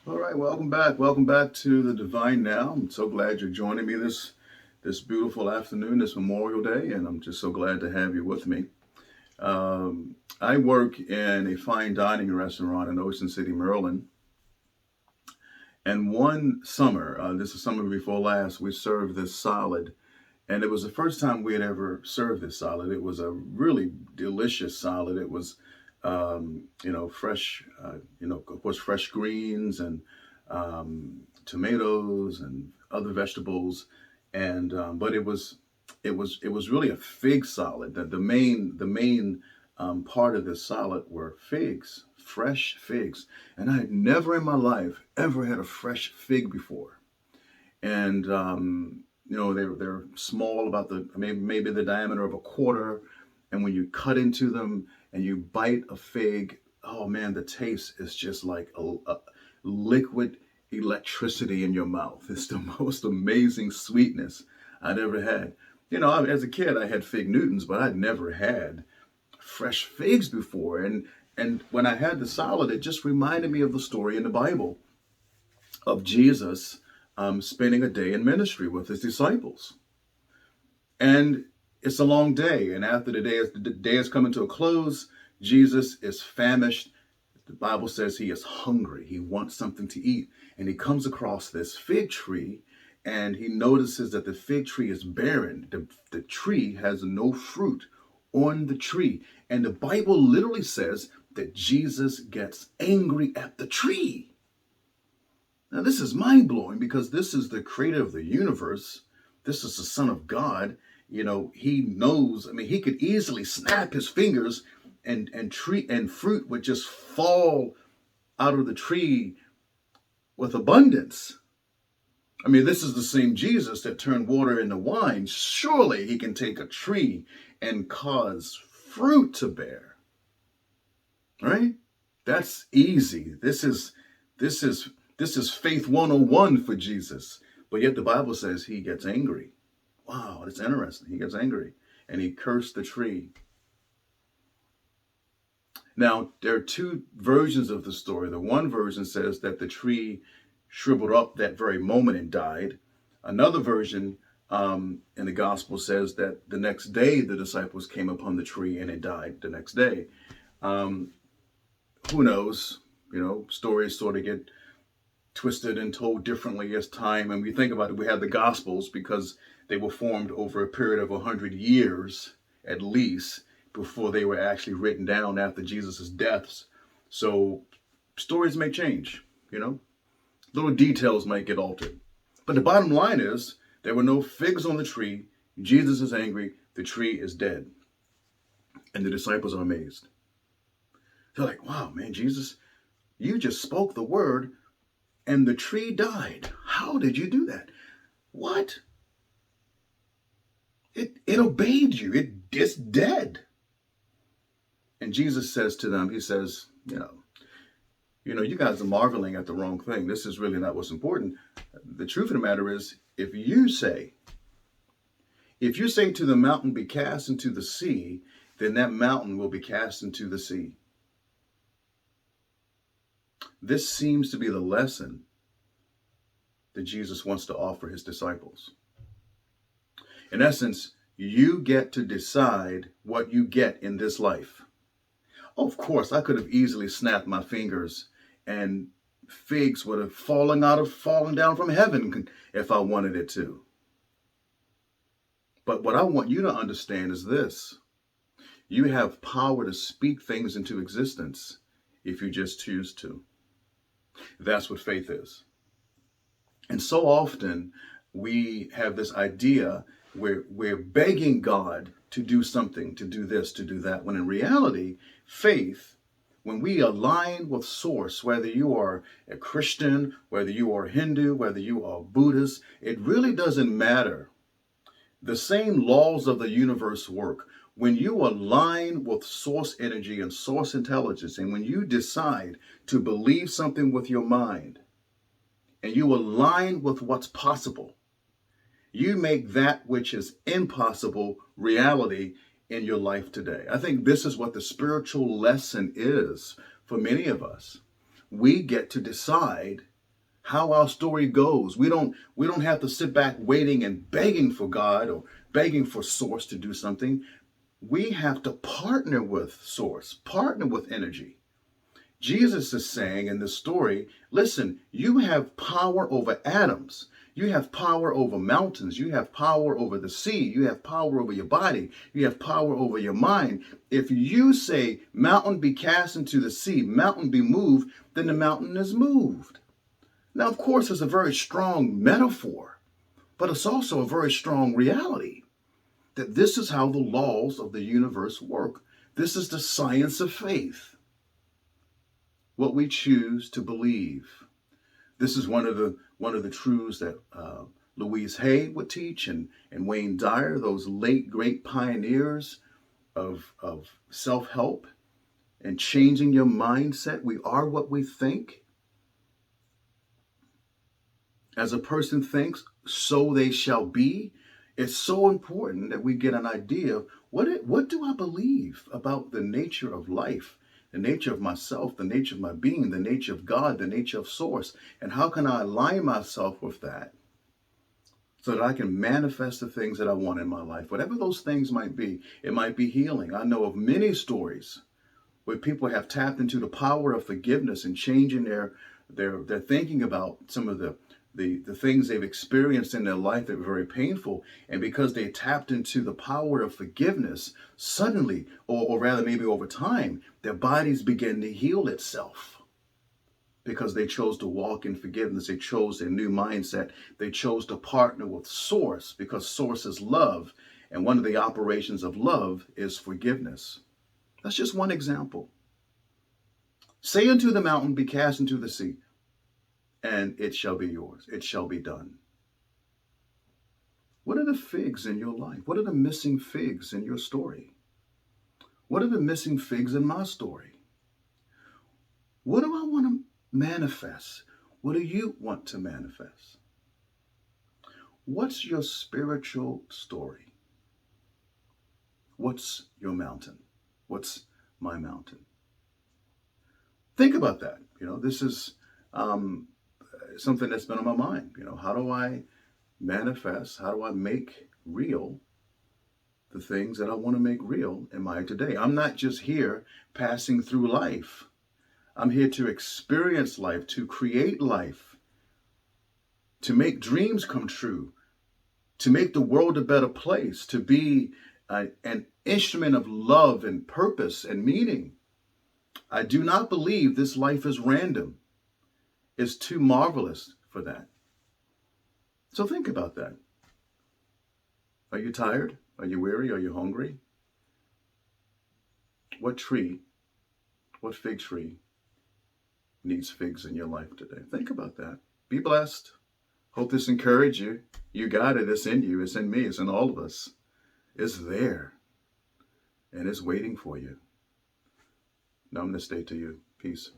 All right, welcome back. Welcome back to the Divine Now. I'm so glad you're joining me this beautiful afternoon, this Memorial Day, and I'm just so glad to have you with me. I work in a fine dining restaurant in Ocean City, Maryland, and one summer, this is summer before last, we served this salad, and it was the first time we had ever served this salad. It was a really delicious salad. It was, fresh, of course, fresh greens and tomatoes and other vegetables, and but it was really a fig salad. The main part of this salad were figs, fresh figs, and I had never in my life ever had a fresh fig before. And they're small, about the maybe the diameter of a quarter, and when you cut into them and you bite a fig, oh man, the taste is just like a liquid electricity in your mouth. It's the most amazing sweetness I'd ever had. As a kid, I had fig Newtons, but I'd never had fresh figs before. And when I had the salad, it just reminded me of the story in the Bible of Jesus spending a day in ministry with his disciples. And it's a long day. And after the day is coming to a close, Jesus is famished. The Bible says he is hungry. He wants something to eat. And he comes across this fig tree and he notices that the fig tree is barren. The tree has no fruit on the tree. And the Bible literally says that Jesus gets angry at the tree. Now, this is mind blowing because this is the creator of the universe. This is the Son of God. He knows. I mean, he could easily snap his fingers and tree and fruit would just fall out of the tree with abundance. I mean, this is the same Jesus that turned water into wine. Surely he can take a tree and cause fruit to bear. Right? That's easy. This is faith 101 for Jesus. But yet the Bible says he gets angry. Wow, that's interesting. He gets angry and he cursed the tree. Now, there are two versions of the story. The one version says that the tree shriveled up that very moment and died. Another version in the gospel says that the next day the disciples came upon the tree and it died the next day. Um, who knows? Stories sort of get twisted and told differently as time. And we think about it, we have the Gospels because they were formed over a period of 100 years at least before they were actually written down after Jesus' deaths. So stories may change, little details might get altered. But the bottom line is there were no figs on the tree. Jesus is angry. The tree is dead. And the disciples are amazed. They're like, wow, man, Jesus, you just spoke the word and the tree died. How did you do that? What? It obeyed you. It's dead. And Jesus says to them, he says, you guys are marveling at the wrong thing. This is really not what's important. The truth of the matter is, if you say to the mountain, be cast into the sea, then that mountain will be cast into the sea. This seems to be the lesson that Jesus wants to offer his disciples. In essence, you get to decide what you get in this life. Oh, of course, I could have easily snapped my fingers and figs would have fallen down from heaven if I wanted it to. But what I want you to understand is this. You have power to speak things into existence if you just choose to. That's what faith is. And so often we have this idea where we're begging God to do something, to do this, to do that, when in reality, faith, when we align with source, whether you are a Christian, whether you are Hindu, whether you are Buddhist, it really doesn't matter. The same laws of the universe work. When you align with source energy and source intelligence, and when you decide to believe something with your mind, and you align with what's possible, you make that which is impossible reality in your life today. I think this is what the spiritual lesson is for many of us. We get to decide how our story goes. We don't have to sit back waiting and begging for God or begging for source to do something. We have to partner with source, partner with energy. Jesus is saying in this story, listen, you have power over atoms. You have power over mountains. You have power over the sea. You have power over your body. You have power over your mind. If you say, mountain be cast into the sea, mountain be moved, then the mountain is moved. Now, of course, it's a very strong metaphor, but it's also a very strong reality that this is how the laws of the universe work. This is the science of faith, what we choose to believe. This is one of the truths that Louise Hay would teach, and Wayne Dyer, those late great pioneers of self-help and changing your mindset. We are what we think. As a person thinks, so they shall be. It's so important that we get an idea of what do I believe about the nature of life, the nature of myself, the nature of my being, the nature of God, the nature of source, and how can I align myself with that so that I can manifest the things that I want in my life, whatever those things might be. It might be healing. I know of many stories where people have tapped into the power of forgiveness and changing their thinking about some of the things they've experienced in their life that were very painful. And because they tapped into the power of forgiveness, suddenly, or rather maybe over time, their bodies begin to heal itself because they chose to walk in forgiveness. They chose a new mindset. They chose to partner with Source because Source is love. And one of the operations of love is forgiveness. That's just one example. Say unto the mountain, be cast into the sea, and it shall be yours. It shall be done. What are the figs in your life? What are the missing figs in your story? What are the missing figs in my story? What do I want to manifest? What do you want to manifest? What's your spiritual story? What's your mountain? What's my mountain? Think about that. This is something that's been on my mind. How do I manifest? How do I make real the things that I want to make real in my today? I'm not just here passing through life. I'm here to experience life, to create life, to make dreams come true, to make the world a better place, to be an instrument of love and purpose and meaning. I do not believe this life is random. It's too marvelous for that. So think about that. Are you tired? Are you weary? Are you hungry? What fig tree needs figs in your life today? Think about that. Be blessed. Hope this encouraged you. You got it. It's in you. It's in me. It's in all of us. It's there. And it's waiting for you. Namaste to you. Peace.